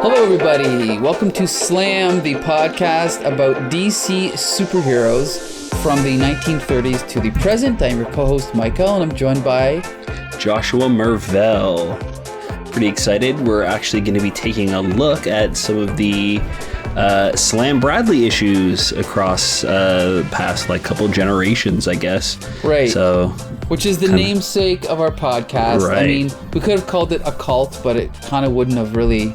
Hello, everybody. Welcome to Slam, the podcast about DC superheroes from the 1930s to the present. I'm your co-host, Michael, and I'm joined by Joshua Mervell. Pretty excited. We're actually going to be taking a look at some of the Slam Bradley issues across the past couple generations, I guess. Right. So, which is the namesake of our podcast. Right. I mean, we could have called it a cult, but it kind of wouldn't have really,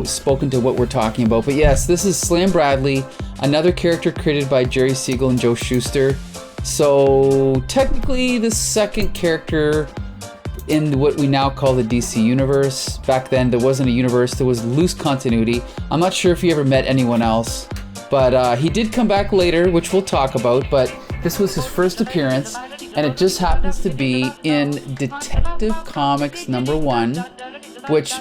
spoken to what we're talking about. But yes, this is Slam Bradley, another character created by Jerry Siegel and Joe Shuster. So technically the second character in what we now call the DC universe. Back then there wasn't a universe, there was loose continuity. I'm not sure if he ever met anyone else, but he did come back later, which we'll talk about, but this was his first appearance, and it just happens to be in Detective Comics #1, which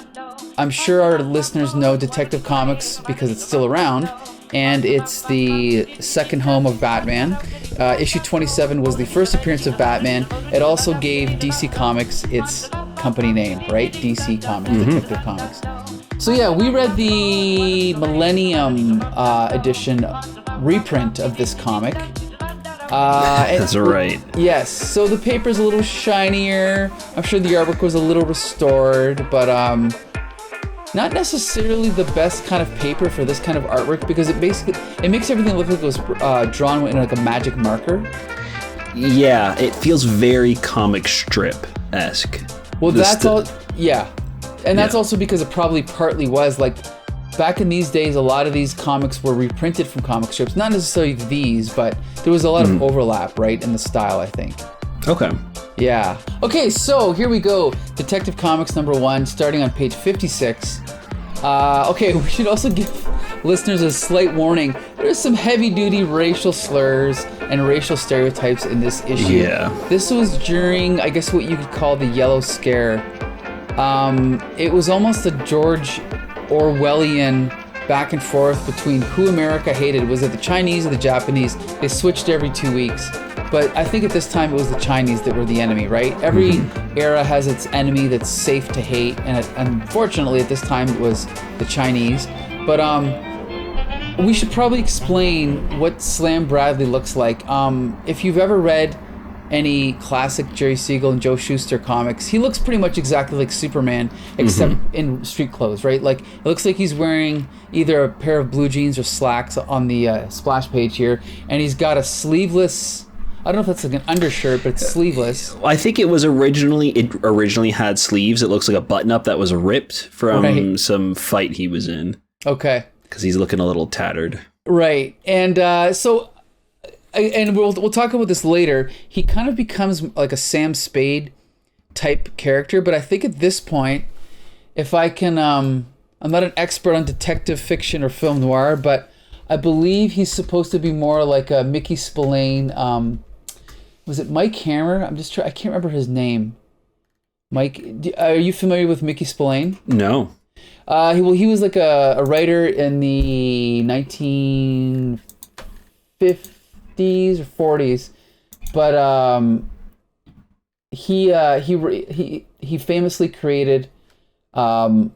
I'm sure our listeners know Detective Comics because it's still around, and it's the second home of Batman. Issue 27 was the first appearance of Batman. It also gave DC Comics its company name, right? DC Comics, Detective Comics. So yeah, we read the Millennium edition reprint of this comic. That's right. Yes, so the paper's a little shinier. I'm sure the artwork was a little restored, but not necessarily the best kind of paper for this kind of artwork, because it makes everything look like it was drawn in like a magic marker. Yeah, it feels very comic strip-esque. Well, and that's also because it probably partly was back in these days, a lot of these comics were reprinted from comic strips. Not necessarily these, but there was a lot of overlap, right, in the style, I think. Okay. Yeah. Okay, so here we go. Detective Comics #1, starting on page 56. Okay, we should also give listeners a slight warning. There's some heavy-duty racial slurs and racial stereotypes in this issue. Yeah. This was during, I guess, what you could call the Yellow Scare. It was almost a George Orwellian back and forth between who America hated. Was it the Chinese or the Japanese? They switched every 2 weeks. But I think at this time it was the Chinese that were the enemy, right? Every era has its enemy that's safe to hate, and unfortunately at this time it was the Chinese. But we should probably explain what Slam Bradley looks like. If you've ever read any classic Jerry Siegel and Joe Shuster comics, he looks pretty much exactly like Superman, except in street clothes, right? Like, it looks like he's wearing either a pair of blue jeans or slacks on the splash page here, and he's got a sleeveless, I don't know if that's like an undershirt, but it's sleeveless. I think it originally had sleeves. It looks like a button-up that was ripped from some fight he was in. Okay. Because he's looking a little tattered. Right. And and we'll talk about this later. He kind of becomes like a Sam Spade type character, but I think at this point, if I can, I'm not an expert on detective fiction or film noir, but I believe he's supposed to be more like a Mickey Spillane. Was it Mike Hammer? I can't remember his name. Mike, are you familiar with Mickey Spillane? No. He was like a writer in the 1950s or 40s, but he famously created a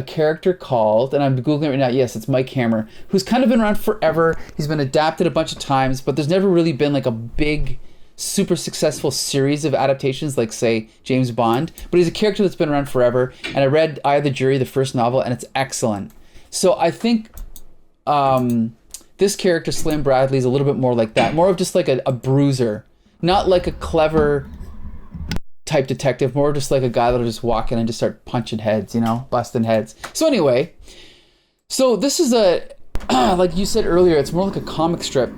character called, and I'm googling it right now. Yes, it's Mike Hammer, who's kind of been around forever. He's been adapted a bunch of times, but there's never really been like a big, super successful series of adaptations like, say, James Bond. But he's a character that's been around forever, and I read Eye of the Jury, the first novel, and it's excellent. So I think this character, Slam Bradley, is a little bit more like that. More of just like a bruiser. Not like a clever type detective, more just like a guy that'll just walk in and just start punching heads, busting heads. So anyway, this is like you said earlier, it's more like a comic strip.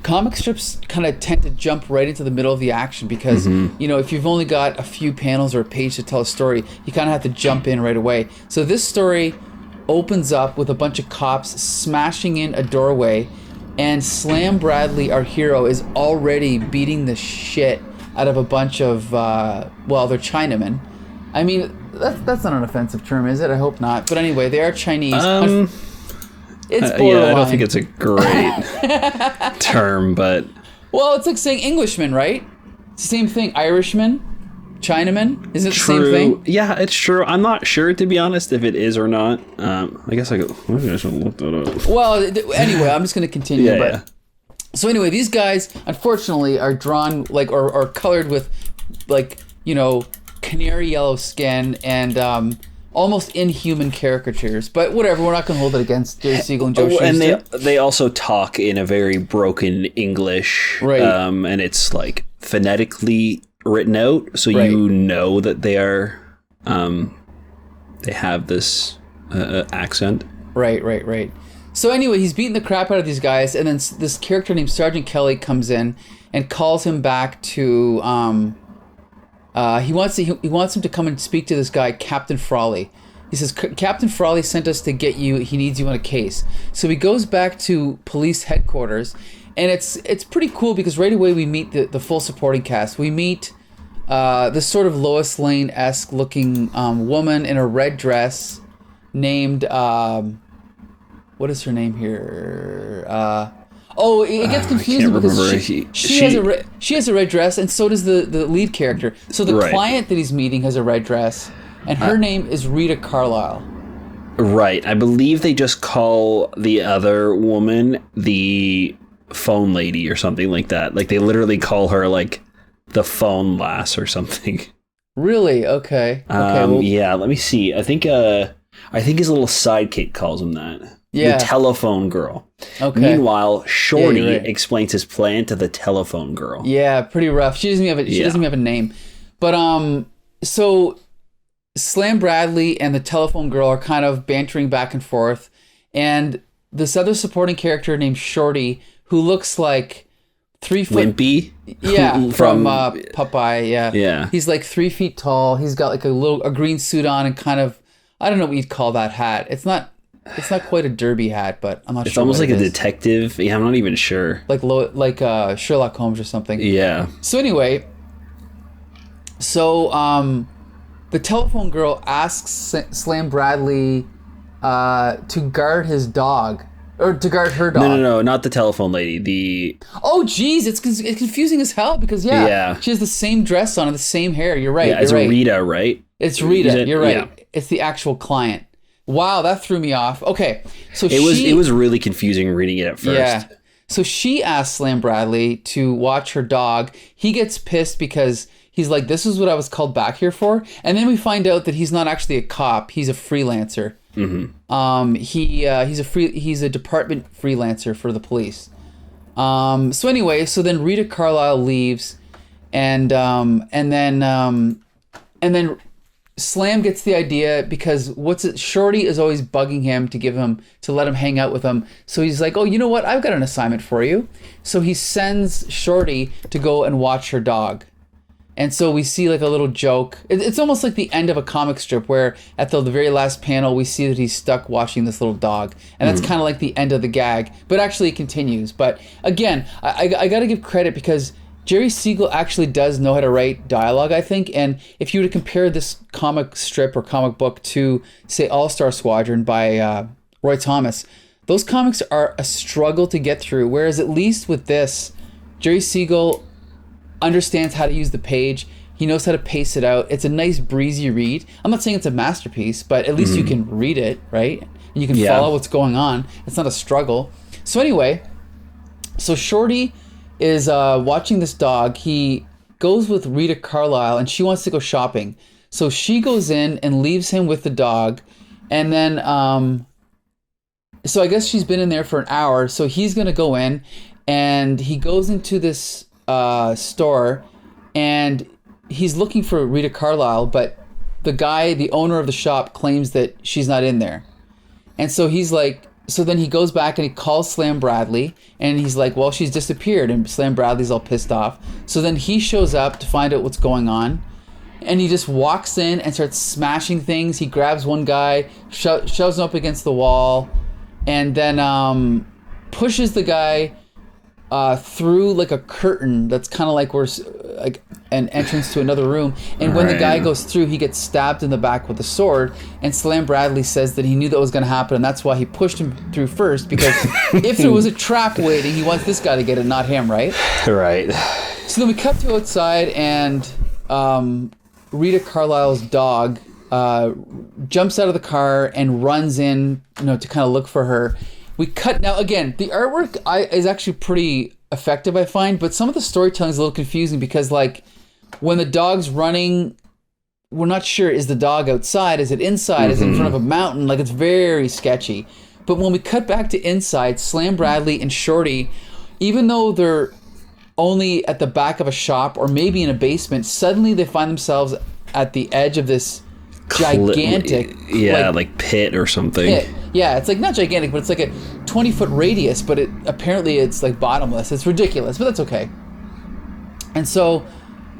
Comic strips kind of tend to jump right into the middle of the action because, if you've only got a few panels or a page to tell a story, you kind of have to jump in right away. So this story opens up with a bunch of cops smashing in a doorway, and Slam Bradley, our hero, is already beating the shit out of a bunch of, they're Chinamen. I mean, that's not an offensive term, is it? I hope not. But anyway, they are Chinese. It's borderline. Yeah, I don't think it's a great term, but... Well, it's like saying Englishman, right? It's the same thing. Irishman. Chinaman? Is it the True. same thing? Yeah, it's true. I'm not sure, to be honest, if it is or not. I guess maybe I should look that up. Well, anyway, I'm just going to continue. Yeah. So anyway, these guys, unfortunately, are drawn, like, or colored with, like, you know, canary yellow skin and almost inhuman caricatures. But whatever, we're not going to hold it against Jerry Siegel and Joe Shuster. And they also talk in a very broken English. Right. And it's, like, phonetically written out, so Right. you know that they are, they have this accent. Right. So anyway, he's beating the crap out of these guys, and then this character named Sergeant Kelly comes in and calls him back to. He wants him to come and speak to this guy, Captain Frawley. He says, Captain Frawley sent us to get you. He needs you on a case. So he goes back to police headquarters, and it's pretty cool because right away we meet the full supporting cast. We meet this sort of Lois Lane-esque looking woman in a red dress named. What is her name here? It gets confusing because she has a red dress, and so does the lead character. So the client that he's meeting has a red dress, and her name is Rita Carlisle. Right. I believe they just call the other woman the phone lady or something like that. Like, they literally call her, like, the phone lass or something. Really? Okay. Yeah, let me see. I think his little sidekick calls him that. Yeah. The telephone girl. Okay. Meanwhile, Shorty right. explains his plan to the telephone girl. Yeah, pretty rough. She doesn't even have a name. But so Slam Bradley and the telephone girl are kind of bantering back and forth, and this other supporting character named Shorty, who looks like 3 foot Wimpy? Yeah, from Popeye, yeah. Yeah. He's like 3 feet tall. He's got like a green suit on and kind of, I don't know what you'd call that hat. It's not quite a derby hat, but I'm not sure. It's almost like a detective. Yeah, I'm not even sure. Like Sherlock Holmes or something. Yeah. So anyway, the telephone girl asks Slam Bradley to guard his dog. Or to guard her dog. No, not the telephone lady. Oh, geez, it's confusing as hell because, she has the same dress on and the same hair. You're right. Yeah, it's Rita, right? It's Rita. You're right. Yeah. It's the actual client. Wow, that threw me off. Okay, so it was really confusing reading it at first. Yeah. So she asks Slam Bradley to watch her dog. He gets pissed because he's like, "This is what I was called back here for." And then we find out that he's not actually a cop. He's a freelancer. Mm-hmm. He's a department freelancer for the police. So then Rita Carlisle leaves, and then Slam gets the idea because Shorty is always bugging him to let him hang out with him. So he's like, "Oh, you know what? I've got an assignment for you." So he sends Shorty to go and watch her dog. And so we see like a little joke. It's almost like the end of a comic strip where at the very last panel we see that he's stuck watching this little dog. And that's kind of like the end of the gag. But actually it continues. But again, I got to give credit because Jerry Siegel actually does know how to write dialogue, I think. And if you were to compare this comic strip or comic book to, say, All-Star Squadron by Roy Thomas, those comics are a struggle to get through. Whereas at least with this, Jerry Siegel understands how to use the page. He knows how to pace it out. It's a nice breezy read. I'm not saying it's a masterpiece, but at least you can read it, right? And you can follow what's going on. It's not a struggle. So anyway, Shorty is watching this dog. He goes with Rita Carlisle and she wants to go shopping. So she goes in and leaves him with the dog. And then, so I guess she's been in there for an hour. So he's going to go in and he goes into this store and he's looking for Rita Carlisle, but the owner of the shop claims that she's not in there. And so he's like, so then he goes back and he calls Slam Bradley and he's like, well, she's disappeared. And Slam Bradley's all pissed off. So then he shows up to find out what's going on. And he just walks in and starts smashing things. He grabs one guy, shoves him up against the wall, and then pushes the guy through like a curtain that's kind of like like an entrance to another room. And when the guy goes through, he gets stabbed in the back with a sword. And Slam Bradley says that he knew that was going to happen, and that's why he pushed him through first, because if there was a trap waiting, he wants this guy to get it, not him, right? Right. So then we cut to outside, and Rita Carlisle's dog jumps out of the car and runs in, to kind of look for her. We cut now again. The artwork is actually pretty effective, I find, but some of the storytelling is a little confusing because, like, when the dog's running, we're not sure, is the dog outside? Is it inside? Is it in front of a mountain? Like, it's very sketchy. But when we cut back to inside, Slam Bradley and Shorty, even though they're only at the back of a shop or maybe in a basement, suddenly they find themselves at the edge of this gigantic like pit or something. Pit. Yeah, it's like not gigantic, but it's like a 20-foot radius, but apparently it's like bottomless. It's ridiculous, but that's okay. And so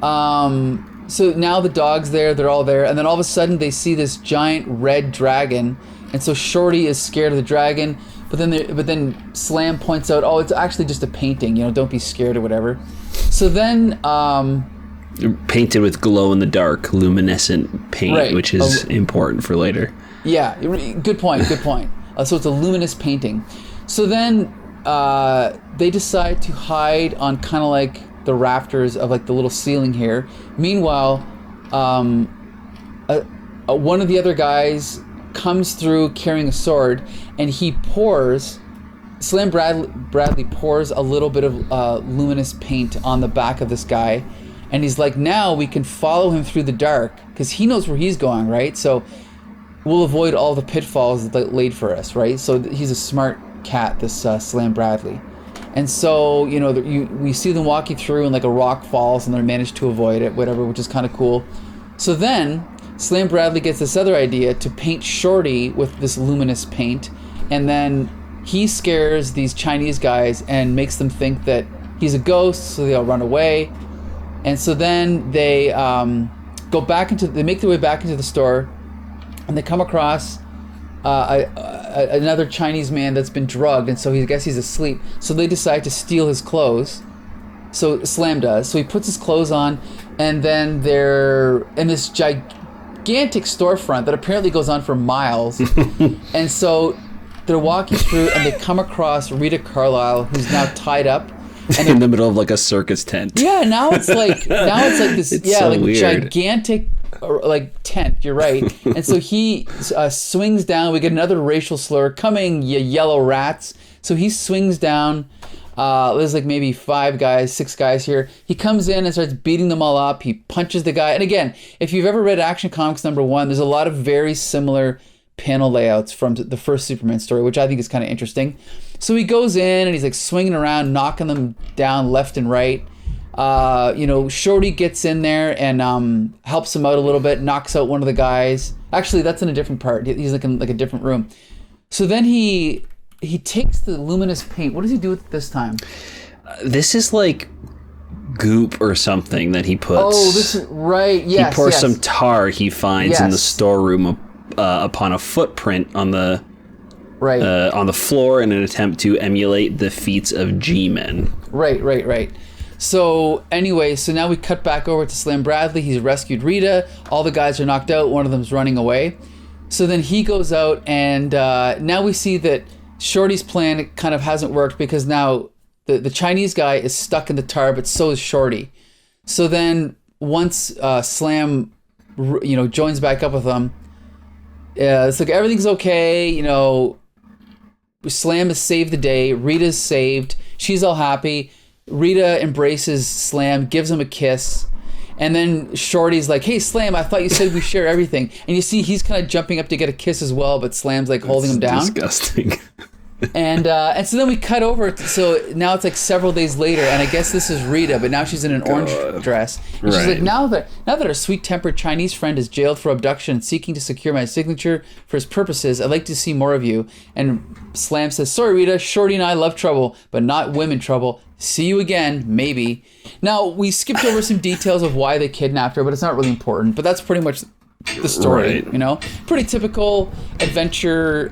so now the dog's there, they're all there, and then all of a sudden they see this giant red dragon, and so Shorty is scared of the dragon, but then Slam points out, oh, it's actually just a painting, don't be scared or whatever. So then painted with glow-in-the-dark luminescent paint, right, which is important for later. Yeah, good point. So it's a luminous painting. So then they decide to hide on kind of like the rafters of like the little ceiling here. Meanwhile, one of the other guys comes through carrying a sword, and Slam Bradley pours a little bit of luminous paint on the back of this guy, and he's like, now we can follow him through the dark because he knows where he's going, right? So we'll avoid all the pitfalls that laid for us, right? So he's a smart cat, this Slam Bradley. And so, we see them walking through and like a rock falls and they manage to avoid it, whatever, which is kind of cool. So then Slam Bradley gets this other idea to paint Shorty with this luminous paint, and then he scares these Chinese guys and makes them think that he's a ghost, so they all run away. And so then they they make their way back into the store, and they come across another Chinese man that's been drugged, and so I guess he's asleep. So they decide to steal his clothes. So Slam does. So he puts his clothes on, and then they're in this gigantic storefront that apparently goes on for miles. And so they're walking through, and they come across Rita Carlisle, who's now tied up. And in the middle of like a circus tent. Yeah, now it's like this. It's so like weird. Gigantic, like tent. You're right. And so he swings down. We get another racial slur coming, you yellow rats. So he swings down. There's like maybe 6 guys here. He comes in and starts beating them all up. He punches the guy. And again, if you've ever read Action Comics #1, there's a lot of very similar panel layouts from the first Superman story, which I think is kind of interesting. So he goes in and he's like swinging around, knocking them down left and right. Shorty gets in there and helps him out a little bit, knocks out one of the guys. Actually, that's in a different part. He's like in like a different room. So then he takes the luminous paint. What does he do with it this time? This is like goop or something that he puts. Oh, this is right. Yes. He pours some tar he finds in the storeroom upon a footprint on the floor in an attempt to emulate the feats of G-men. Right. So anyway, now we cut back over to Slam Bradley. He's rescued Rita. All the guys are knocked out. One of them's running away. So then he goes out, and now we see that Shorty's plan kind of hasn't worked because now the Chinese guy is stuck in the tar, but so is Shorty. So then once Slam, joins back up with them, it's like everything's okay. Slam has saved the day. Rita's saved. She's all happy. Rita embraces Slam, gives him a kiss. And then Shorty's like, hey, Slam, I thought you said we share everything. And you see he's kind of jumping up to get a kiss as well, but Slam's like holding him down. Disgusting. And so then we cut over. So now it's like several days later, and I guess this is Rita, but now she's in an orange dress. And she's like, now that our sweet-tempered Chinese friend is jailed for abduction and seeking to secure my signature for his purposes, I'd like to see more of you. And Slam says, sorry, Rita, Shorty and I love trouble, but not women trouble. See you again, maybe. Now, we skipped over some details of why they kidnapped her, but it's not really important. But that's pretty much the story, Pretty typical adventure,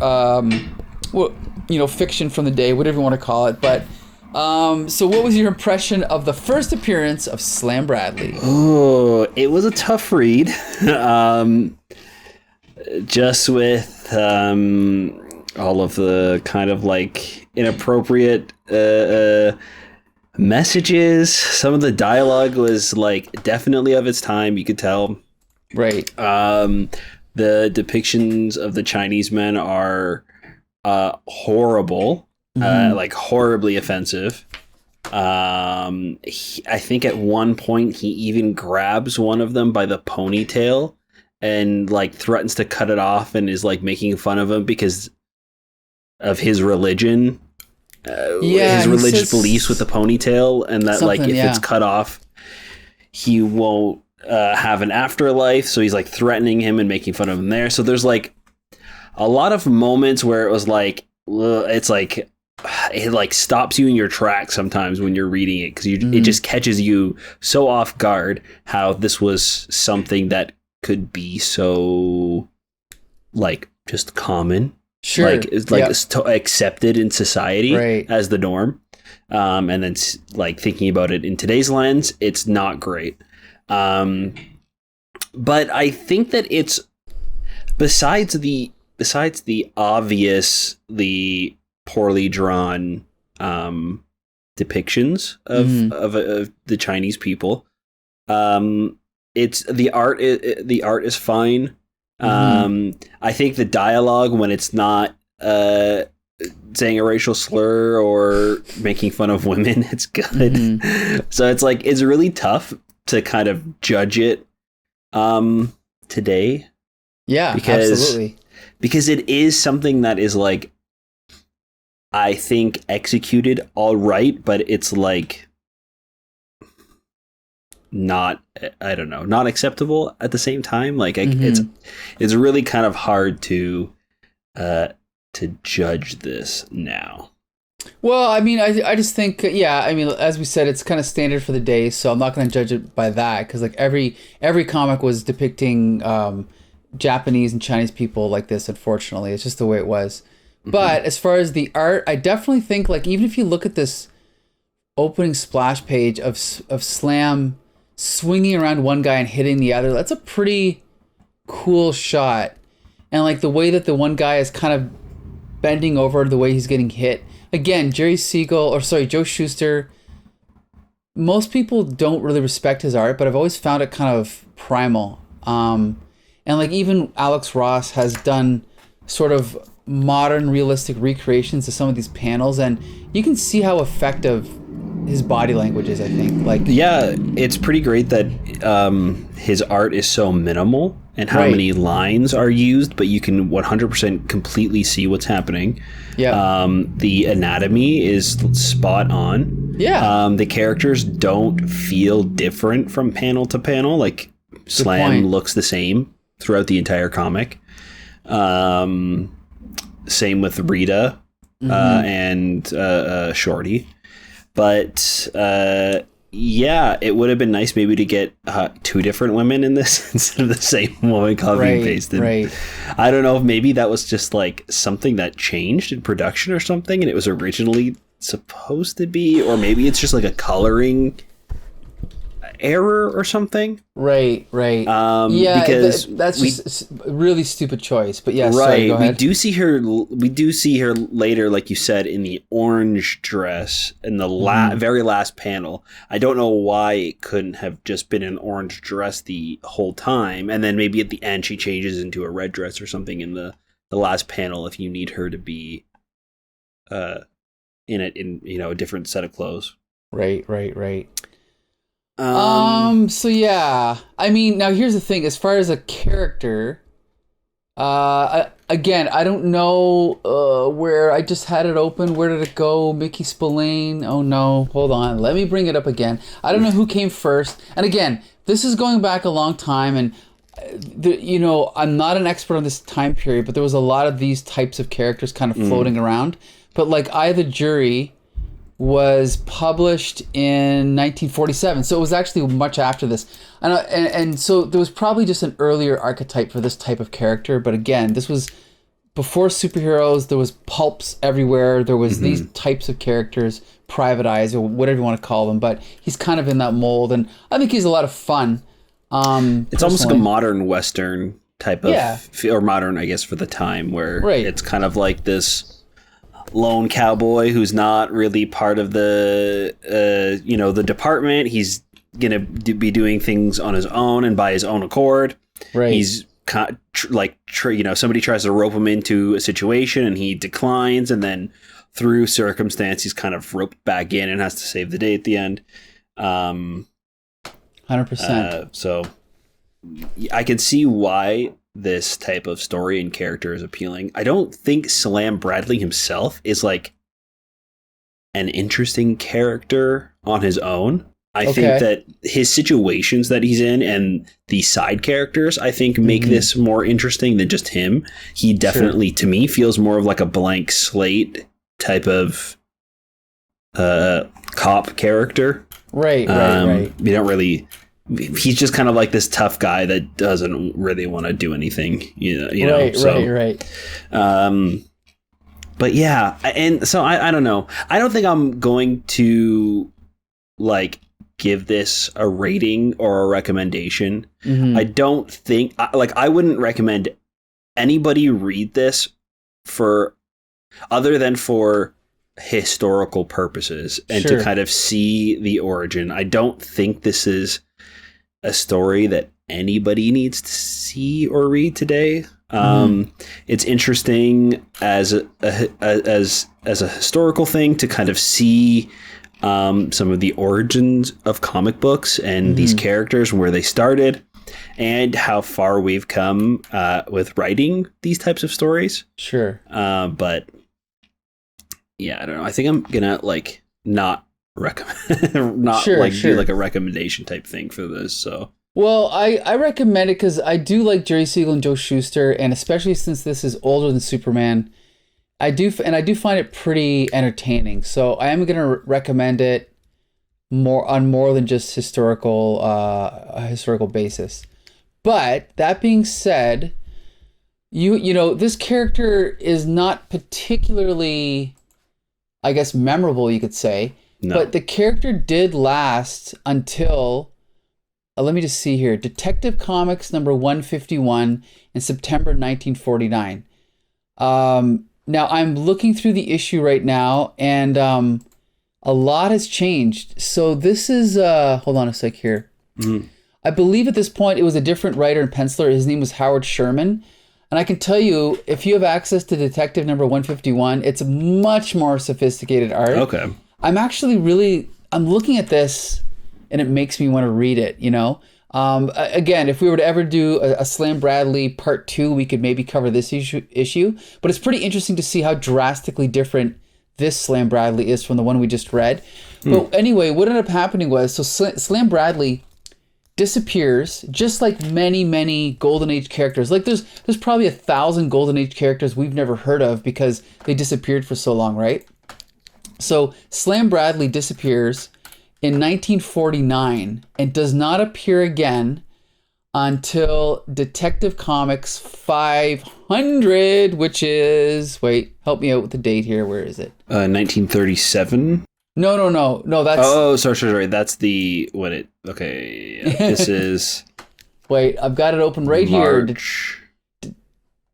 fiction from the day, whatever you want to call it. But so what was your impression of the first appearance of Slam Bradley? Oh, it was a tough read. Just with all of the kind of like inappropriate messages. Some of the dialogue was like definitely of its time. You could tell Right. The depictions of the Chinese men are horrible, like horribly offensive. I think at one point he even grabs one of them by the ponytail and like threatens to cut it off and is like making fun of him because of his religion. His religious beliefs with the ponytail, and that like if it's cut off, he won't have an afterlife. So he's like threatening him and making fun of him there. So there's like a lot of moments where it was like, it's like it like stops you in your tracks sometimes when you're reading it because it just catches you so off guard how this was something that could be so like just common. Sure. Like it's like accepted in society as the norm. And then like thinking about it in today's lens, it's not great. But I think that it's besides the obviously poorly drawn depictions of the Chinese people, it's the art is fine. I think the dialogue, when it's not saying a racial slur or making fun of women, it's good. So it's like it's really tough to kind of judge it today. Yeah, absolutely. Because it is something that is like, I think, executed all right, but it's like not acceptable at the same time. Like it's really kind of hard to judge this now. Well, I mean, I just think, I mean, as we said, it's kind of standard for the day, so I'm not going to judge it by that, because like every comic was depicting Japanese and Chinese people like this. Unfortunately, it's just the way it was. But as far as the art, I definitely think, like, even if you look at this opening splash page of Slam swinging around one guy and hitting the other, that's a pretty cool shot. And like the way that the one guy is kind of bending over, the way he's getting hit. Again, Joe Shuster. Most people don't really respect his art, but I've always found it kind of primal. And like even Alex Ross has done sort of modern realistic recreations of some of these panels, and you can see how effective his body language is, I think. Like, yeah, it's pretty great that his art is so minimal and how many lines are used, but you can 100% completely see what's happening. Yeah. The anatomy is spot on. Yeah. The characters don't feel different from panel to panel. Like, Slam looks the same throughout the entire comic. Same with Rita and Shorty. But it would have been nice maybe to get two different women in this instead of the same woman copy and pasted. Right. I don't know if maybe that was just like something that changed in production or something, and it was originally supposed to be, or maybe it's just like a coloring error or something. Right. Because that's just a really stupid choice. But yes, right. Sorry, go ahead. We do see her later, like you said, in the orange dress in the very last panel. I don't know why it couldn't have just been an orange dress the whole time, and then maybe at the end she changes into a red dress or something in the last panel if you need her to be in a different set of clothes. Right. So yeah, I mean, now here's the thing. As far as a character, again, I don't know where I just had it open. Where did it go? Mickey Spillane. Oh no, hold on. Let me bring it up again. I don't know who came first. And again, this is going back a long time, and I'm not an expert on this time period, but there was a lot of these types of characters kind of floating around. But like I, the Jury was published in 1947, so it was actually much after this, and so there was probably just an earlier archetype for this type of character. But again, this was before superheroes. There was pulps everywhere. There was these types of characters, Private Eyes or whatever you want to call them. But he's kind of in that mold, and I think he's a lot of fun. It's almost like a modern Western type of, or modern, I guess, for the time, where it's kind of like this lone cowboy who's not really part of the the department. He's gonna be doing things on his own and by his own accord. Right. He's somebody tries to rope him into a situation and he declines, and then through circumstance he's kind of roped back in and has to save the day at the end. 100%. So I can see why this type of story and character is appealing. I don't think Slam Bradley himself is like an interesting character on his own. I think that his situations that he's in and the side characters, I think, make this more interesting than just him. He definitely, to me, feels more of like a blank slate type of cop character. Right. You don't really... He's just kind of like this tough guy that doesn't really want to do anything, Right. But yeah, and so I don't know. I don't think I'm going to like give this a rating or a recommendation. I don't think I wouldn't recommend anybody read this for other than for historical purposes and to kind of see the origin. I don't think this is a story that anybody needs to see or read today. It's interesting as a historical thing to kind of see some of the origins of comic books and these characters and where they started and how far we've come with writing these types of stories. But yeah, I don't know. I think I'm gonna like not recommend do like a recommendation type thing for this. So well, I recommend it because I do like Jerry Siegel and Joe Shuster, and especially since this is older than Superman, I do find it pretty entertaining. So I am going to recommend it more than just historical basis. But that being said, you know this character is not particularly, I guess, memorable, you could say. No. But the character did last until, let me just see here, Detective Comics number 151 in September 1949. Now, I'm looking through the issue right now, and a lot has changed. So this is, hold on a sec here. I believe at this point it was a different writer and penciler. His name was Howard Sherman. And I can tell you, if you have access to Detective number 151, it's much more sophisticated art. Okay. I'm looking at this and it makes me want to read it, you know? Again, if we were to ever do a Slam Bradley part 2, we could maybe cover this issue. But it's pretty interesting to see how drastically different this Slam Bradley is from the one we just read. But anyway, what ended up happening was, so Slam Bradley disappears, just like many, many Golden Age characters. Like there's probably 1,000 Golden Age characters we've never heard of because they disappeared for so long, right? So Slam Bradley disappears in 1949 and does not appear again until Detective Comics 500, which is, wait, help me out with the date here. Where is it? 1937. No. That's. Oh, sorry. That's the okay. Yeah, this is. Wait, I've got it open right March. Here.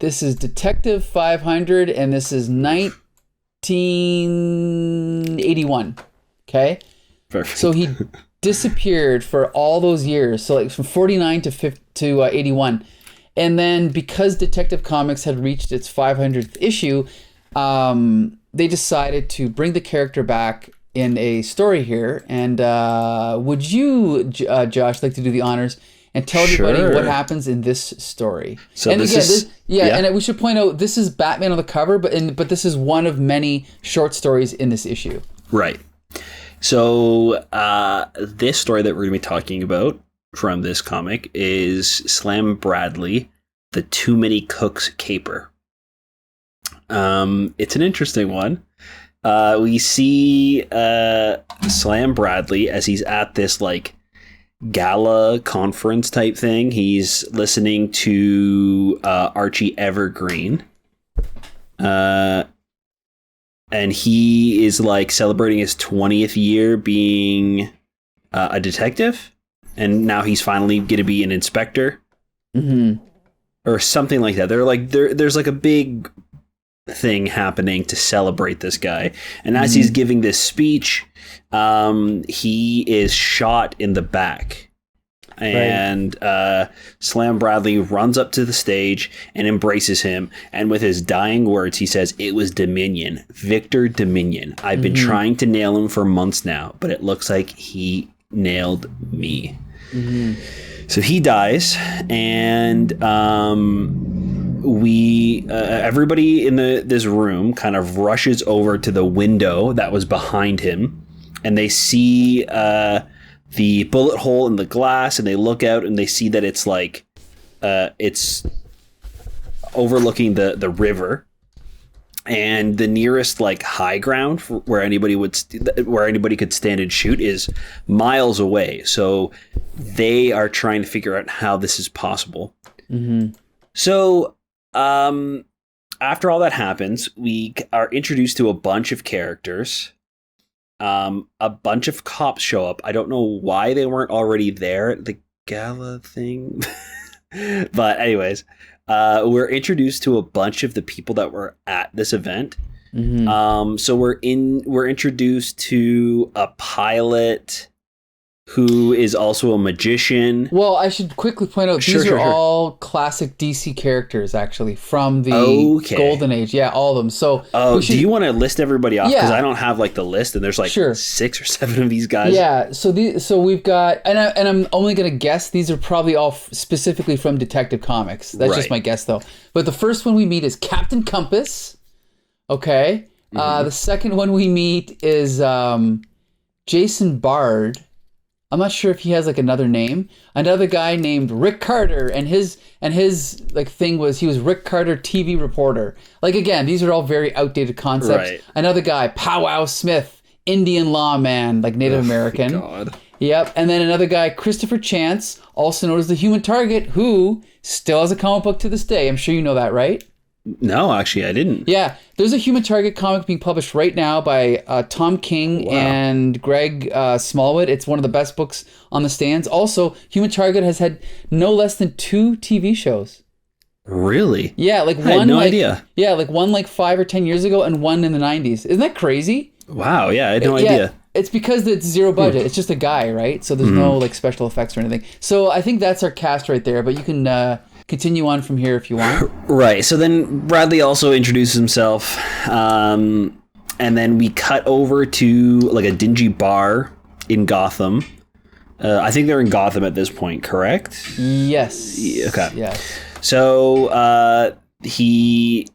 This is Detective 500, and this is 1981. Okay. Perfect. So he disappeared for all those years. So like from 49 to 81. And then because Detective Comics had reached its 500th issue, they decided to bring the character back in a story here. And would you, Josh, like to do the honors and tell everybody what happens in this story? So and this again, is, and we should point out, this is Batman on the cover, but this is one of many short stories in this issue. Right. So this story that we're going to be talking about from this comic is Slam Bradley, the Too Many Cooks Caper. It's an interesting one. We see Slam Bradley as he's at this like gala conference type thing. He's listening to Archie Evergreen. And he is like celebrating his 20th year being a detective. And now he's finally going to be an inspector. Or something like that. There's like a big thing happening to celebrate this guy. And as he's giving this speech, he is shot in the back. And Slam Bradley runs up to the stage and embraces him. And with his dying words, he says, "It was Dominion, Victor Dominion. I've been trying to nail him for months now, but it looks like he nailed me." So he dies, and everybody in this room kind of rushes over to the window that was behind him, and they see the bullet hole in the glass, and they look out and they see that it's like it's overlooking the river, and the nearest like high ground where anybody could stand and shoot is miles away. So they are trying to figure out how this is possible. So after all that happens, we are introduced to a bunch of characters. A bunch of cops show up. I don't know why they weren't already there at the gala thing. But anyways, we're introduced to a bunch of the people that were at this event. So we're introduced to a pilot who is also a magician. Well, I should quickly point out, these are all classic DC characters, actually, from the Golden Age. Yeah, all of them. So, do you want to list everybody off? Because I don't have like the list, and there's like 6 or 7 of these guys. Yeah. So we've got, and I'm only gonna guess these are probably all specifically from Detective Comics. That's just my guess, though. But the first one we meet is Captain Compass. Okay. The second one we meet is Jason Bard. I'm not sure if he has like another name. Another guy named Rick Carter, and his like thing was he was Rick Carter, TV reporter. Like, again, these are all very outdated concepts. Right. Another guy, Powwow Smith, Indian lawman, like Native American. God. Yep. And then another guy, Christopher Chance, also known as the Human Target, who still has a comic book to this day. I'm sure you know that, right? No, actually, I didn't. Yeah, there's a Human Target comic being published right now by Tom King and Greg Smallwood. It's one of the best books on the stands. Also, Human Target has had no less than 2 TV shows. Really? Yeah, like I had no idea. Yeah, like one like 5 or 10 years ago and one in the 90s. Isn't that crazy? Wow, yeah, I had no idea. It's because it's zero budget. It's just a guy, right? So there's no like special effects or anything. So I think that's our cast right there, but you can continue on from here if you want. Right. So then Bradley also introduces himself, and then we cut over to like a dingy bar in Gotham. I think they're in Gotham at this point, correct? Yes. Okay. Yes. So he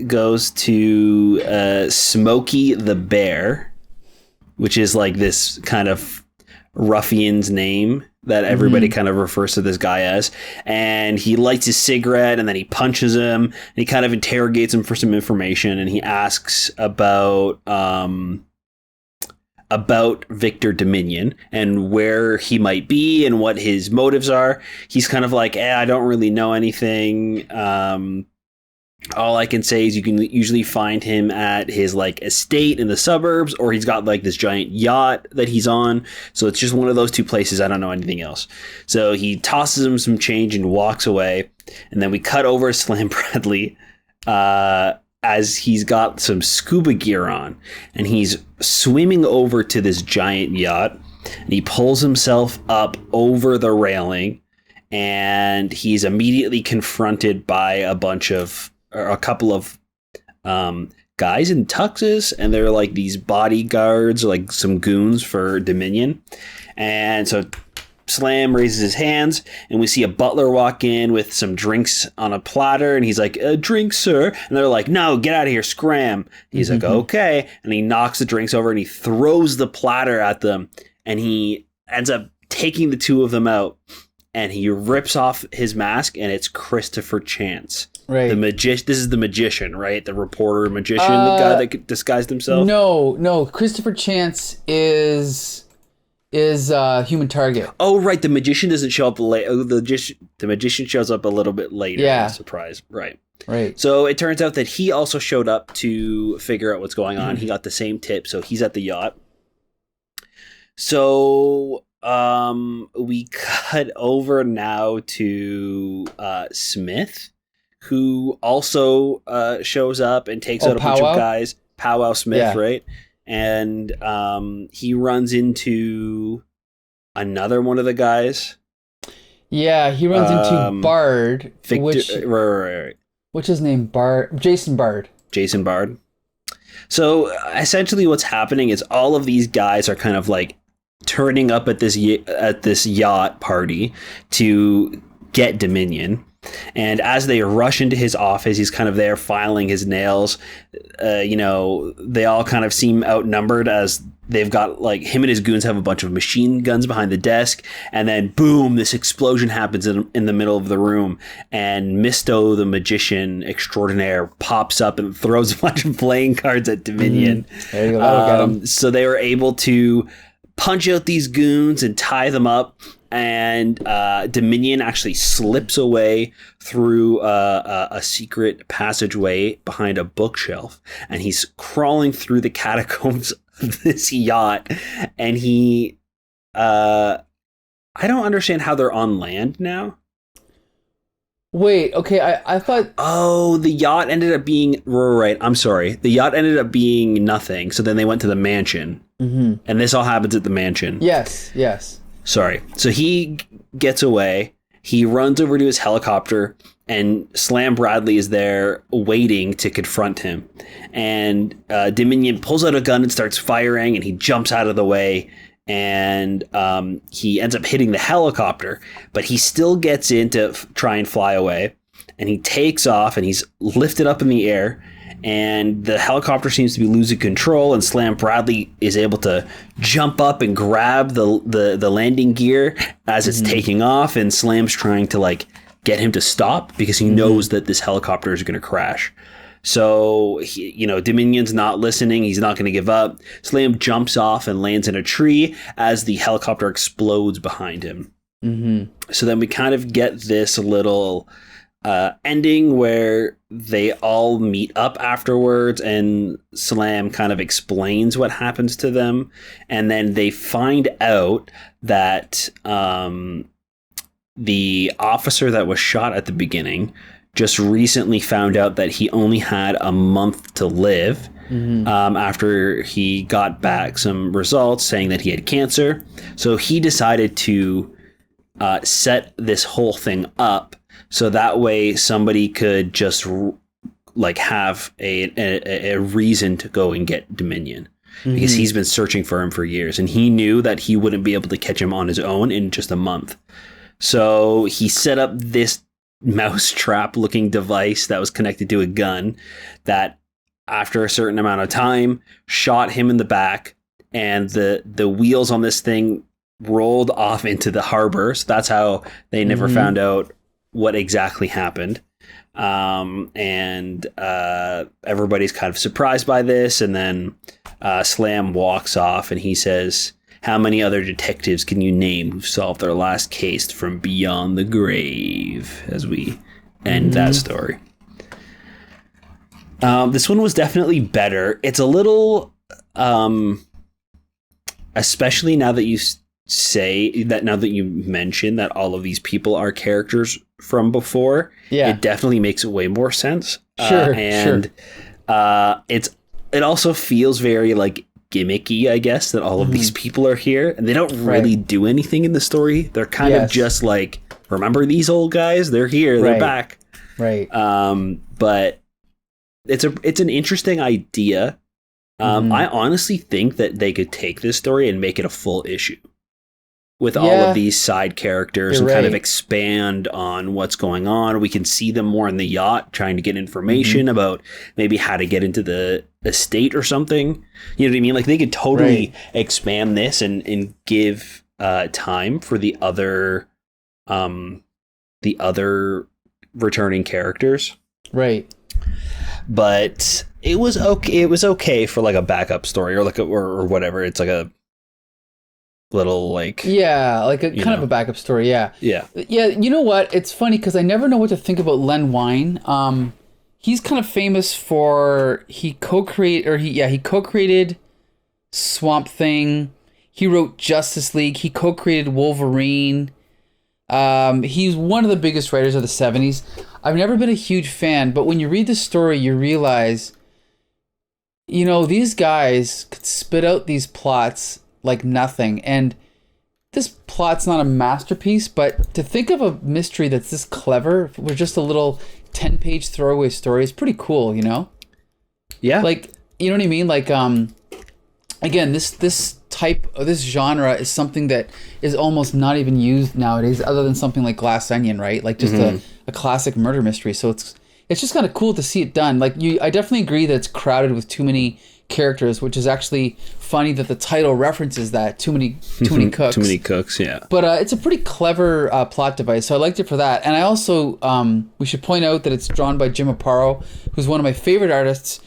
goes to Smokey the Bear, which is like this kind of ruffian's name that everybody kind of refers to this guy as. And he lights his cigarette, and then he punches him, and he kind of interrogates him for some information, and he asks about Victor Dominion and where he might be and what his motives are. He's kind of like, I don't really know anything. All I can say is you can usually find him at his like estate in the suburbs, or he's got like this giant yacht that he's on. So it's just one of those 2 places. I don't know anything else. So he tosses him some change and walks away. And then we cut over Slam Bradley as he's got some scuba gear on, and he's swimming over to this giant yacht, and he pulls himself up over the railing, and he's immediately confronted by a couple of guys in tuxes, and they're like these bodyguards, like some goons for Dominion. And so Slam raises his hands, and we see a butler walk in with some drinks on a platter, and he's like, "A drink, sir." And they're like, "No, get out of here, scram." He's like, "Okay." And he knocks the drinks over, and he throws the platter at them, and he ends up taking the 2 of them out, and he rips off his mask, and it's Christopher Chance. Right. This is the magician, right? The reporter magician, the guy that disguised himself? No. Christopher Chance is Human Target. Oh, right. The magician doesn't show up late. The magician shows up a little bit later. Yeah. Surprise. Right. Right. So it turns out that he also showed up to figure out what's going on. He got the same tip, so he's at the yacht. So we cut over now to Smith, who also shows up and takes out a bunch Powwow? of guys. Powwow Smith, Yeah. right? And he runs into another one of the guys. Yeah, he runs into Bard, Victor, right. which is named Bard, Jason Bard. Jason Bard. So essentially what's happening is all of these guys are kind of like turning up at this yacht party to get Dominion. And as they rush into his office, he's kind of there filing his nails. They all kind of seem outnumbered as they've got like him and his goons have a bunch of machine guns behind the desk. And then boom, this explosion happens in the middle of the room. And Misto, the magician extraordinaire, pops up and throws a bunch of playing cards at Dominion. There you go. That'll get him. So they were able to punch out these goons and tie them up. And Dominion actually slips away through a secret passageway behind a bookshelf, and he's crawling through the catacombs of this yacht. And he, I don't understand how they're on land now. Wait, okay, I thought... Oh, the yacht ended up being... Right, I'm sorry. The yacht ended up being nothing, so then they went to the mansion. Mm-hmm. And this all happens at the mansion. Yes. Sorry. So he gets away. He runs over to his helicopter, and Slam Bradley is there waiting to confront him. And Dominion pulls out a gun and starts firing, and he jumps out of the way. And he ends up hitting the helicopter, but he still gets in to try and fly away. And he takes off, and he's lifted up in the air. And the helicopter seems to be losing control, and Slam Bradley is able to jump up and grab the landing gear as it's taking off, and Slam's trying to like get him to stop because he knows that this helicopter is going to crash. So, Dominion's not listening. He's not going to give up. Slam jumps off and lands in a tree as the helicopter explodes behind him. Mm-hmm. So then we kind of get this little ending where they all meet up afterwards, and Slam kind of explains what happens to them. And then they find out that the officer that was shot at the beginning just recently found out that he only had a month to live after he got back some results saying that he had cancer. So he decided to set this whole thing up so that way somebody could just like have a reason to go and get Dominion. Because he's been searching for him for years, and he knew that he wouldn't be able to catch him on his own in just a month. So he set up this mousetrap looking device that was connected to a gun that after a certain amount of time shot him in the back, and the wheels on this thing rolled off into the harbor. So that's how they never found out what exactly happened. And everybody's kind of surprised by this. And then Slam walks off, and he says, "How many other detectives can you name who've solved their last case from beyond the grave?" As we end that story. This one was definitely better. It's a little, especially now that you mention that all of these people are characters from before. Yeah, it definitely makes way more sense. Sure. It also feels very like gimmicky, I guess, that all of these people are here, and they don't really do anything in the story. They're kind of just like, remember these old guys? They're here. They're back. Right. But it's an interesting idea. I honestly think that they could take this story and make it a full issue with all of these side characters and kind of expand on what's going on. We can see them more in the yacht trying to get information about maybe how to get into the estate or something. You know what I mean? Like they could totally expand this and give time for the other returning characters. Right. But it was okay. It was okay for like a backup story or like or whatever. It's like a little like like a kind of a backup story. Yeah. You know what, it's funny because I never know what to think about Len Wein. He's kind of famous for he co-created Swamp Thing. He wrote Justice League. He co-created Wolverine. He's one of the biggest writers of the 70s. I've never been a huge fan, but when you read the story, you realize, these guys could spit out these plots like nothing. And this plot's not a masterpiece, but to think of a mystery that's this clever with just a little 10-page throwaway story is pretty cool, Yeah. Like, you know what I mean? Like, again, this genre is something that is almost not even used nowadays, other than something like Glass Onion, right? Like just a classic murder mystery. So it's just kind of cool to see it done. Like I definitely agree that it's crowded with too many characters, which is actually funny that the title references that too many cooks. Too many cooks, yeah. But it's a pretty clever plot device, so I liked it for that. And I also we should point out that it's drawn by Jim Aparo, who's one of my favorite artists.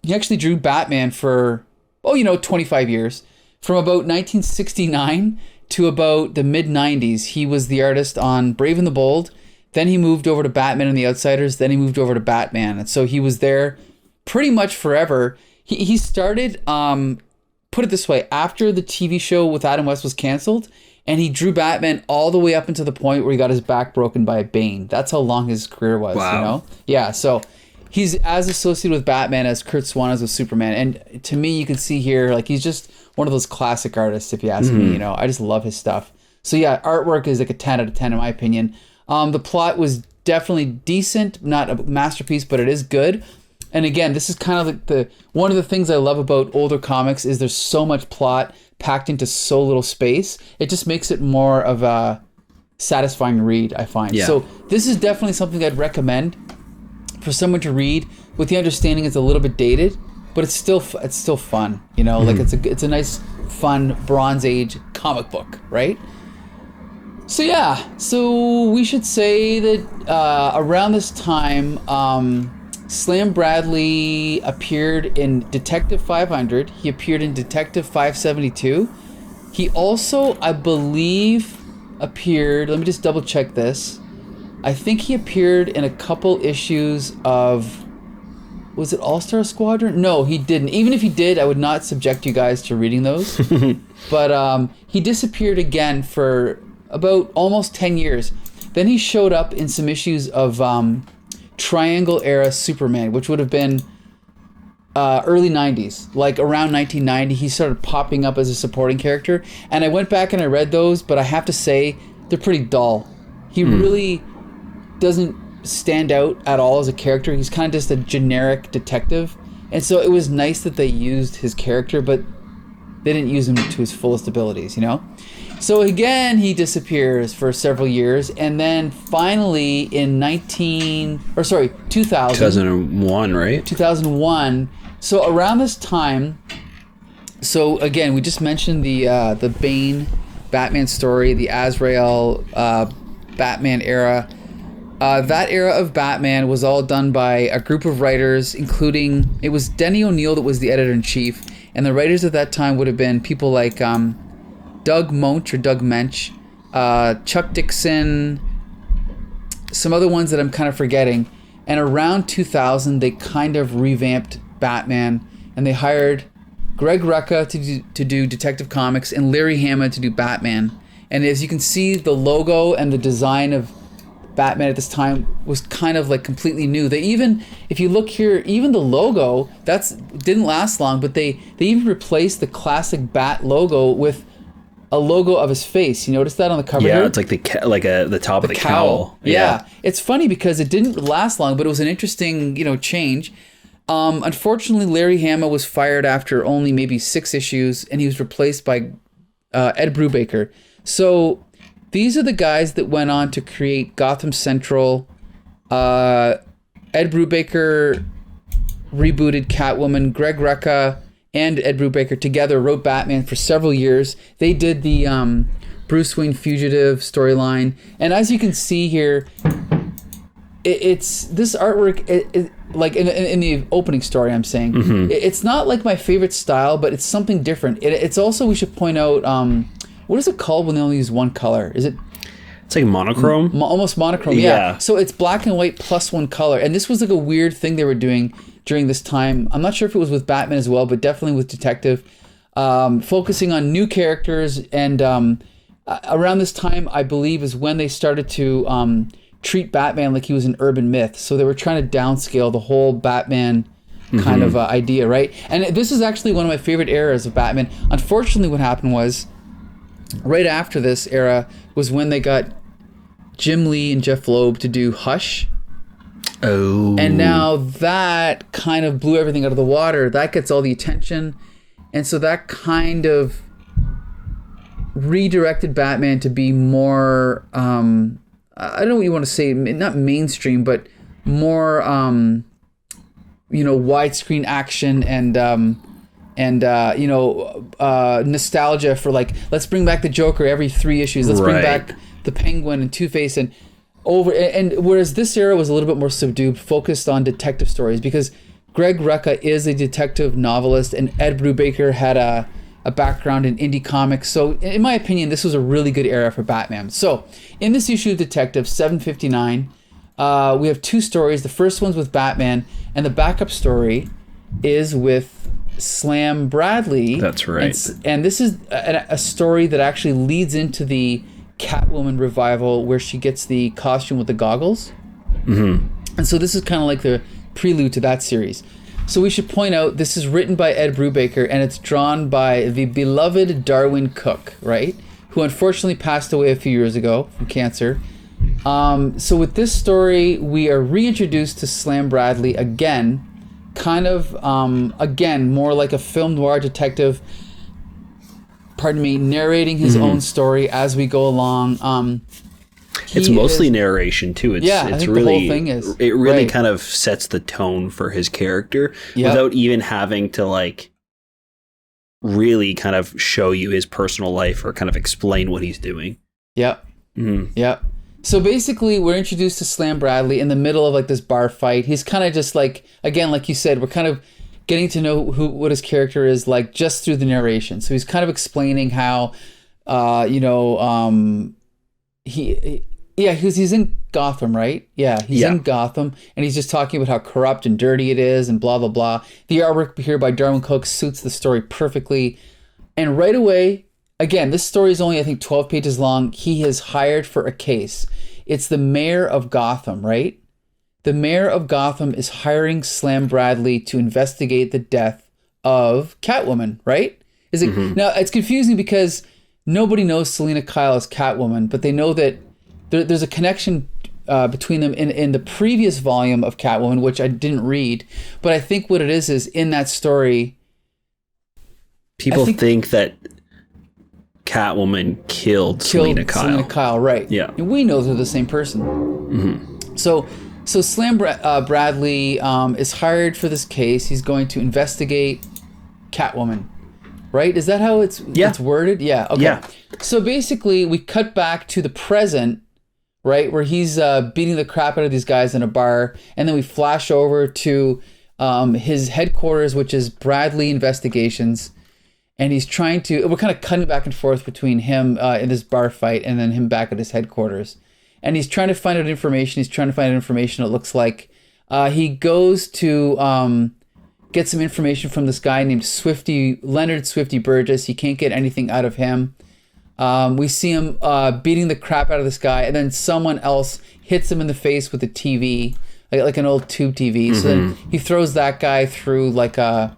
He actually drew Batman for 25 years. From about 1969 to about the mid-90s, he was the artist on Brave and the Bold. Then he moved over to Batman and the Outsiders. Then he moved over to Batman. And so he was there pretty much forever. He started, put it this way, after the TV show with Adam West was canceled, and he drew Batman all the way up until the point where he got his back broken by a Bane. That's how long his career was, Wow. Yeah, so he's as associated with Batman as Kurt Swan is with Superman. And to me, you can see here, like, he's just one of those classic artists, if you ask me. I just love his stuff. So yeah, artwork is like a 10 out of 10 in my opinion. The plot was definitely decent, not a masterpiece, but it is good. And again, this is kind of like the one of the things I love about older comics is there's so much plot packed into so little space. It just makes it more of a satisfying read, I find. Yeah. So this is definitely something I'd recommend for someone to read with the understanding it's a little bit dated, but it's still fun, like it's a nice, fun Bronze Age comic book, right? So yeah, so we should say that around this time, Slam Bradley appeared in Detective 500. He appeared in Detective 572. He also, I believe, appeared. Let me just double check this. I think he appeared in a couple issues of. Was it All-Star Squadron? No, he didn't. Even if he did, I would not subject you guys to reading those. But he disappeared again for about almost 10 years. Then he showed up in some issues of Triangle Era Superman, which would have been early 90s. Like around 1990, he started popping up as a supporting character. And I went back and I read those, but I have to say, they're pretty dull. He really doesn't stand out at all as a character. He's kind of just a generic detective, and so it was nice that they used his character, but they didn't use him to his fullest abilities, So again, he disappears for several years, and then finally in 2001, right? 2001. So around this time, so again, we just mentioned the Bane Batman story, the Azrael Batman era. That era of Batman was all done by a group of writers, including, it was Denny O'Neil that was the editor-in-chief, and the writers at that time would have been people like Doug Mensch, Chuck Dixon, some other ones that I'm kind of forgetting. And around 2000, they kind of revamped Batman, and they hired Greg Rucka to do Detective Comics and Larry Hama to do Batman. And as you can see, the logo and the design of Batman at this time was kind of like completely new. They even, if you look here, even the logo, didn't last long, but they even replaced the classic Bat logo with a logo of his face. You notice that on the cover here? Yeah, it's like the top of the cowl. Yeah. It's funny because it didn't last long, but it was an interesting, change. Unfortunately, Larry Hama was fired after only maybe 6 issues, and he was replaced by Ed Brubaker. So these are the guys that went on to create Gotham Central. Ed Brubaker rebooted Catwoman. Greg Rucka and Ed Brubaker together wrote Batman for several years. They did the Bruce Wayne Fugitive storyline. And as you can see here, it's this artwork, like in the opening story I'm saying, it's not like my favorite style, but it's something different. It's also, we should point out, what is it called when they only use one color? Is it? It's like monochrome? Almost monochrome, yeah. So it's black and white plus one color. And this was like a weird thing they were doing during this time. I'm not sure if it was with Batman as well, but definitely with Detective. Focusing on new characters. And around this time, I believe, is when they started to treat Batman like he was an urban myth. So they were trying to downscale the whole Batman kind of idea, right? And this is actually one of my favorite eras of Batman. Unfortunately, what happened was, right after this era was when they got Jim Lee and Jeff Loeb to do Hush. Oh. And now that kind of blew everything out of the water. That gets all the attention. And so that kind of redirected Batman to be more, I don't know what you want to say, not mainstream, but more, widescreen action and nostalgia for like, let's bring back the Joker every 3 issues. Let's bring back the Penguin and Two-Face and whereas this era was a little bit more subdued, focused on detective stories, because Greg Rucka is a detective novelist and Ed Brubaker had a background in indie comics. So in my opinion, this was a really good era for Batman. So in this issue of Detective 759, we have 2 stories. The first one's with Batman, and the backup story is with Slam Bradley. That's right. And this is a story that actually leads into the Catwoman revival, where she gets the costume with the goggles. And so this is kind of like the prelude to that series. So we should point out, this is written by Ed Brubaker, and it's drawn by the beloved Darwin Cook, right? Who unfortunately passed away a few years ago from cancer. So with this story, we are reintroduced to Slam Bradley again, kind of, again, more like a film noir detective, narrating his own story as we go along. It's mostly narration too. It's I think really, the whole thing is. It really kind of sets the tone for his character without even having to like really kind of show you his personal life or kind of explain what he's doing. Yep. Yep. So basically, we're introduced to Slam Bradley in the middle of like this bar fight. He's kind of just like, again, like you said, we're kind of getting to know what his character is like just through the narration. So he's kind of explaining how, he's in Gotham, right? Yeah, he's in Gotham, and he's just talking about how corrupt and dirty it is and blah, blah, blah. The artwork here by Darwin Cook suits the story perfectly. And right away, again, this story is only, I think, 12 pages long. He is hired for a case. It's the mayor of Gotham, right? The mayor of Gotham is hiring Slam Bradley to investigate the death of Catwoman, right? Is it Now, it's confusing because nobody knows Selina Kyle as Catwoman, but they know that there's a connection between them in the previous volume of Catwoman, which I didn't read. But I think what it is in that story, people think that Catwoman killed Selina Kyle. Selina Kyle, right? Yeah, and we know they're the same person. So Slam Bradley is hired for this case. He's going to investigate Catwoman, right? Is that how it's worded? Yeah. Okay. Yeah. So basically, we cut back to the present, right, where he's beating the crap out of these guys in a bar, and then we flash over to his headquarters, which is Bradley Investigations, and he's trying to. We're kind of cutting back and forth between him in this bar fight, and then him back at his headquarters. And he's trying to find out information. It looks like he goes to get some information from this guy named Leonard Swifty Burgess. He can't get anything out of him. We see him beating the crap out of this guy, and then someone else hits him in the face with a TV, like an old tube TV. So then he throws that guy through like a,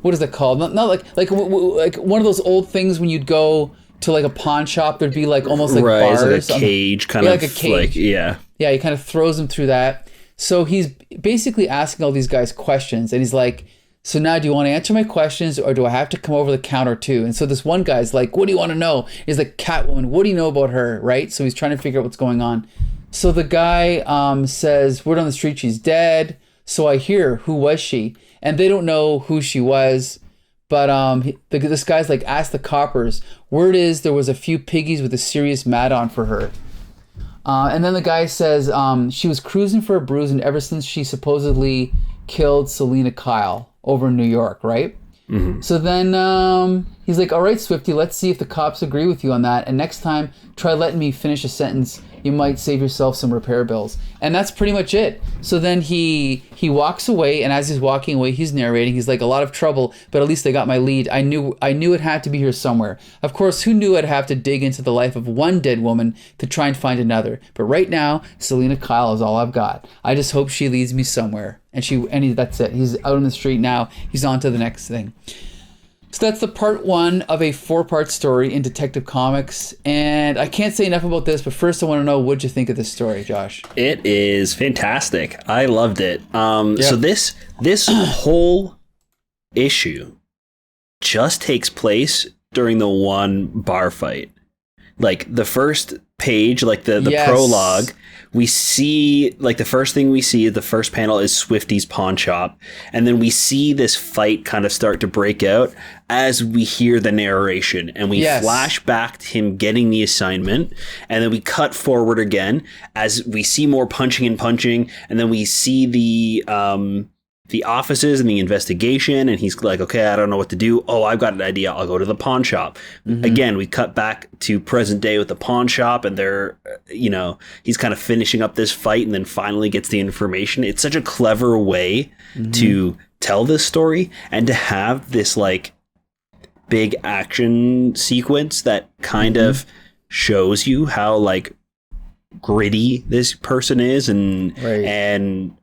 what is that called? Not like one of those old things when you'd go to like a pawn shop, there'd be like almost like bars, like a cage, kind of like a cage. He kind of throws him through that. So he's basically asking all these guys questions, and he's like, so now do you want to answer my questions, or do I have to come over the counter too? And so this one guy's like, what do you want to know? He's like, Catwoman, what do you know about her, right? So he's trying to figure out what's going on. So the guy says, word on the street, she's dead. So I hear, who was she? And they don't know who she was. But this guy's like, ask the coppers. Word is there was a few piggies with a serious mad on for her. And then the guy says she was cruising for a bruise, and ever since she supposedly killed Selina Kyle over in New York, right? So then he's like, all right, Swifty, let's see if the cops agree with you on that. And next time, try letting me finish a sentence you might save yourself some repair bills. And that's pretty much it. So then he walks away, and as he's walking away, he's narrating. He's like, a lot of trouble, but at least I got my lead. I knew it had to be here somewhere. Of course, who knew I'd have to dig into the life of one dead woman to try and find another. But right now, Selena Kyle is all I've got. I just hope she leads me somewhere. That's it. He's out on the street now. He's on to the next thing. So that's the part 1 of a 4-part story in Detective Comics. And I can't say enough about this, but first I want to know, what'd you think of this story, Josh? It is fantastic. I loved it. So this whole issue just takes place during the one bar fight. Like the first page, like the yes. prologue, we see, like, the first thing we see, the first panel is Swifty's pawn shop. And then we see this fight kind of start to break out as we hear the narration. And we yes. flash back to him getting the assignment. And then we cut forward again as we see more punching and punching. And then we see the offices and the investigation, and he's like, okay, I don't know what to do. Oh, I've got an idea. I'll go to the pawn shop. Mm-hmm. Again, we cut back to present day with the pawn shop, and they're, he's kind of finishing up this fight and then finally gets the information. It's such a clever way mm-hmm. to tell this story and to have this like big action sequence that kind mm-hmm. of shows you how like gritty this person is and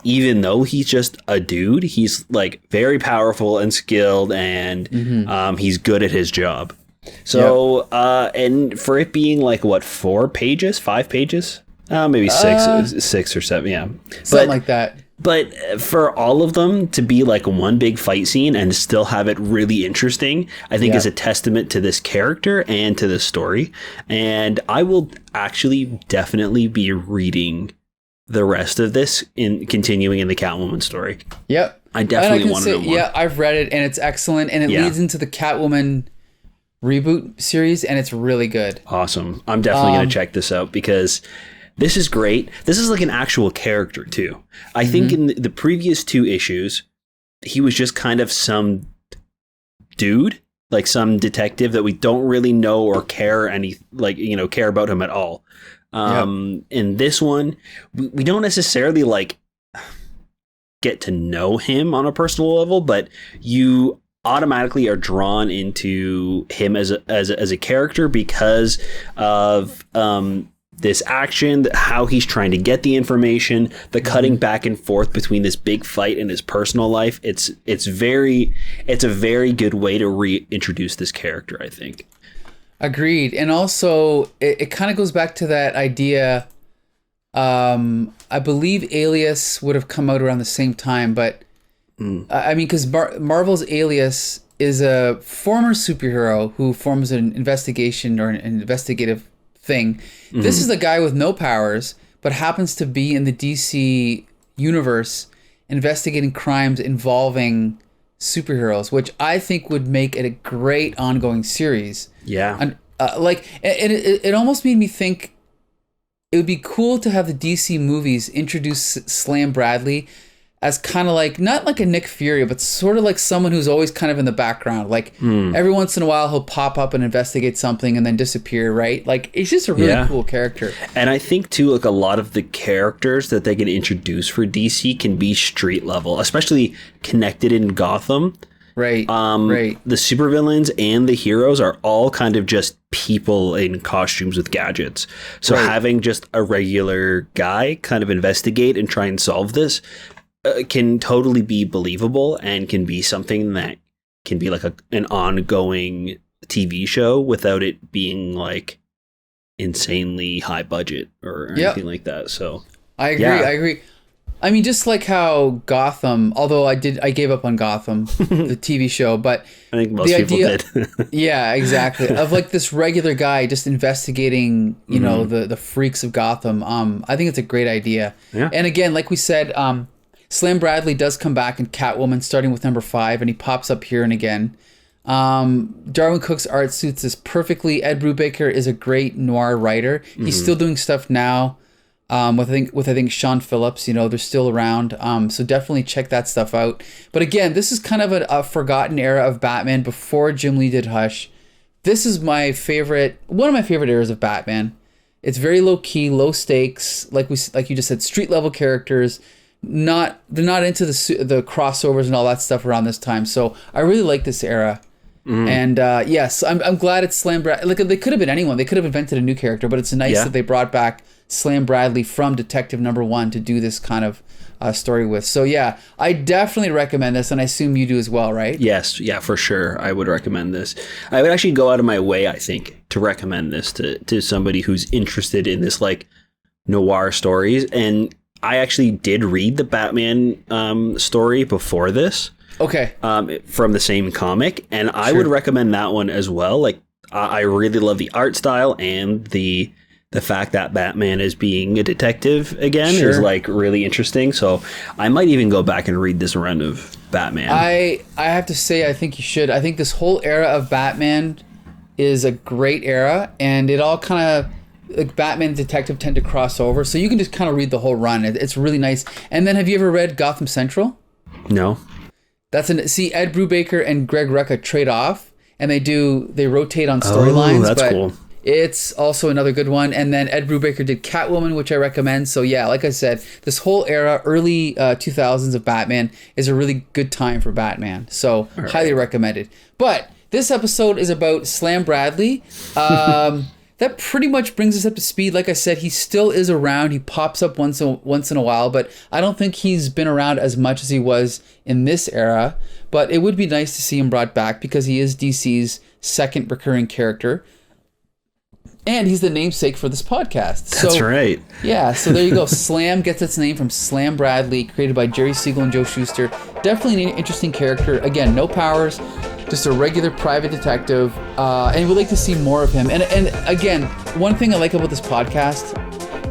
even though he's just a dude, he's like very powerful and skilled, and mm-hmm. He's good at his job. So, yep. And for it being like what, 5 pages, maybe 6 or 7, yeah, something like that. But for all of them to be like one big fight scene and still have it really interesting, I think is a testament to this character and to the story. And I will actually definitely be reading the rest of this continuing in the Catwoman story. Yep. I definitely want to know more. Yeah, I've read it and it's excellent, and it leads into the Catwoman reboot series, and it's really good. Awesome. I'm definitely going to check this out because this is great. This is like an actual character too. I mm-hmm. think in the previous 2 issues, he was just kind of some dude, like some detective that we don't really know or care care about him at all. In this one, we don't necessarily like get to know him on a personal level, but you automatically are drawn into him as a character because of this action, how he's trying to get the information, the cutting back and forth between this big fight and his personal life. It's a very good way to reintroduce this character, I think. Agreed. And also, it kind of goes back to that idea. I believe Alias would have come out around the same time, but I mean, because Marvel's Alias is a former superhero who forms an investigation or an investigative thing. Mm-hmm. This is a guy with no powers, but happens to be in the DC universe investigating crimes involving superheroes, which I think would make it a great ongoing series. Yeah. And it almost made me think it would be cool to have the DC movies introduce Slam Bradley as kind of like, not like a Nick Fury, but sort of like someone who's always kind of in the background. Like every once in a while he'll pop up and investigate something and then disappear, right? Like it's just a really cool character. And I think too, like a lot of the characters that they can introduce for DC can be street level, especially connected in Gotham. Right. Right. The supervillains and the heroes are all kind of just people in costumes with gadgets. So having just a regular guy kind of investigate and try and solve this can totally be believable and can be something that can be like an ongoing TV show without it being like insanely high budget or anything like that. So I agree. I mean, just like how Gotham, although I gave up on Gotham, the TV show, but I think most people did. Yeah, exactly. Of like this regular guy just investigating, you know, the freaks of Gotham. I think it's a great idea. Yeah. And again, like we said, Slam Bradley does come back in Catwoman, starting with number 5, and he pops up here and again. Darwin Cook's art suits this perfectly. Ed Brubaker is a great noir writer. He's still doing stuff now. With I think Sean Phillips, you know, they're still around. So definitely check that stuff out. But again, this is kind of a forgotten era of Batman before Jim Lee did Hush. This is one of my favorite eras of Batman. It's very low key, low stakes. Like you just said, street level characters. They're not into the crossovers and all that stuff around this time. So I really like this era. And yes, I'm glad it's Slam Bradley. Like, they could have been anyone. They could have invented a new character, but it's nice that they brought back Slam Bradley from Detective #1 to do this kind of story with. So yeah, I definitely recommend this, and I assume you do as well, right? Yes, yeah, for sure. I would recommend this. I would actually go out of my way, I think, to recommend this to somebody who's interested in this like noir stories. And I actually did read the Batman story before this. Okay. From the same comic, and I would recommend that one as well. Like, I really love the art style, and the fact that Batman is being a detective again is like really interesting. So I might even go back and read this run of Batman. I have to say, I think you should. I think this whole era of Batman is a great era, and it all kind of, like, Batman and Detective tend to cross over, so you can just kind of read the whole run. It's really nice. And then, have you ever read Gotham Central? No. See, Ed Brubaker and Greg Rucka trade off, and they rotate on storylines. Oh, that's cool. It's also another good one. And then Ed Brubaker did Catwoman, which I recommend. So yeah, like I said, this whole era, early 2000s of Batman, is a really good time for Batman. So highly recommended. But this episode is about Slam Bradley. That pretty much brings us up to speed. Like I said, he still is around. He pops up once in a while, but I don't think he's been around as much as he was in this era. But it would be nice to see him brought back because he is DC's second recurring character. And he's the namesake for this podcast. That's right. Yeah, so there you go. Slam gets its name from Slam Bradley, created by Jerry Siegel and Joe Shuster. Definitely an interesting character. Again, no powers, just a regular private detective. And we'd like to see more of him. And again, one thing I like about this podcast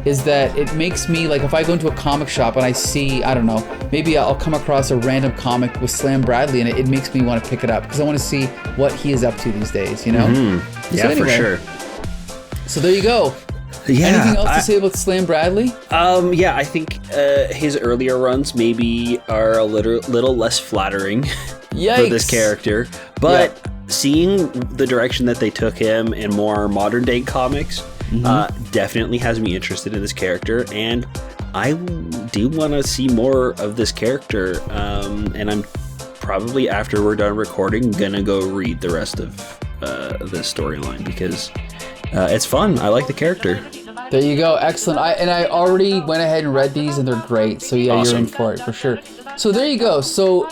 is that it makes me, like, if I go into a comic shop and I see, I don't know, maybe I'll come across a random comic with Slam Bradley, and it makes me want to pick it up because I want to see what he is up to these days, you know? Mm-hmm. Yeah, for sure. So there you go. Yeah. Anything else to say about Slam Bradley? Yeah, I think his earlier runs maybe are a little less flattering for this character, but seeing the direction that they took him in more modern day comics definitely has me interested in this character, and I do want to see more of this character. And I'm probably, after we're done recording, gonna go read the rest of this storyline because it's fun. I like the character. There you go. Excellent. I already went ahead and read these, and they're great. So yeah, awesome. You're in for it for sure. So there you go. So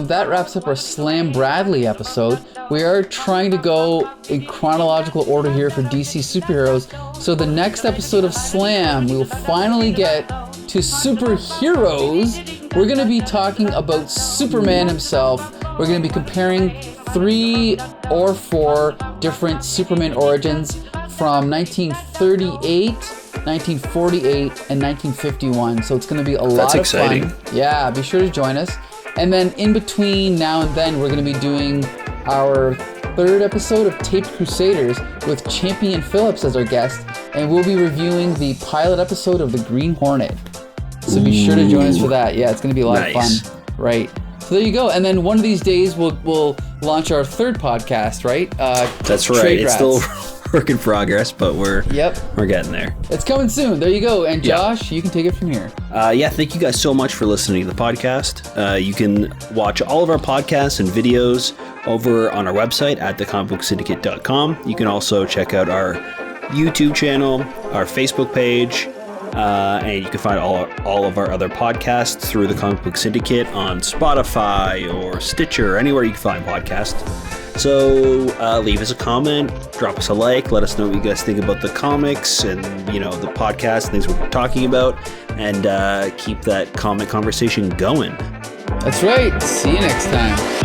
that wraps up our Slam Bradley episode. We are trying to go in chronological order here for DC superheroes. So the next episode of Slam, we will finally get to superheroes. We're going to be talking about Superman himself. We're going to be comparing 3 or 4 different Superman origins from 1938, 1948, and 1951. So it's going to be a lot of fun. Yeah, be sure to join us. And then in between now and then, we're going to be doing our 3rd episode of Taped Crusaders with Champion Phillips as our guest. And we'll be reviewing the pilot episode of The Green Hornet. So be sure to join us for that. Yeah, it's going to be a lot of fun. Right. So there you go. And then one of these days, we'll launch our 3rd podcast, right? That's right. It's still work in progress, but we're getting there. It's coming soon. There you go. And Josh, you can take it from here. Thank you guys so much for listening to the podcast. You can watch all of our podcasts and videos over on our website at thecomicbooksyndicate.com. You can also check out our YouTube channel, our Facebook page, and you can find all of our other podcasts through the Comic Book Syndicate on Spotify or Stitcher, or anywhere you can find podcasts. So leave us a comment, drop us a like, let us know what you guys think about the comics and, the podcast, things we're talking about, and keep that comic conversation going. That's right. See you next time.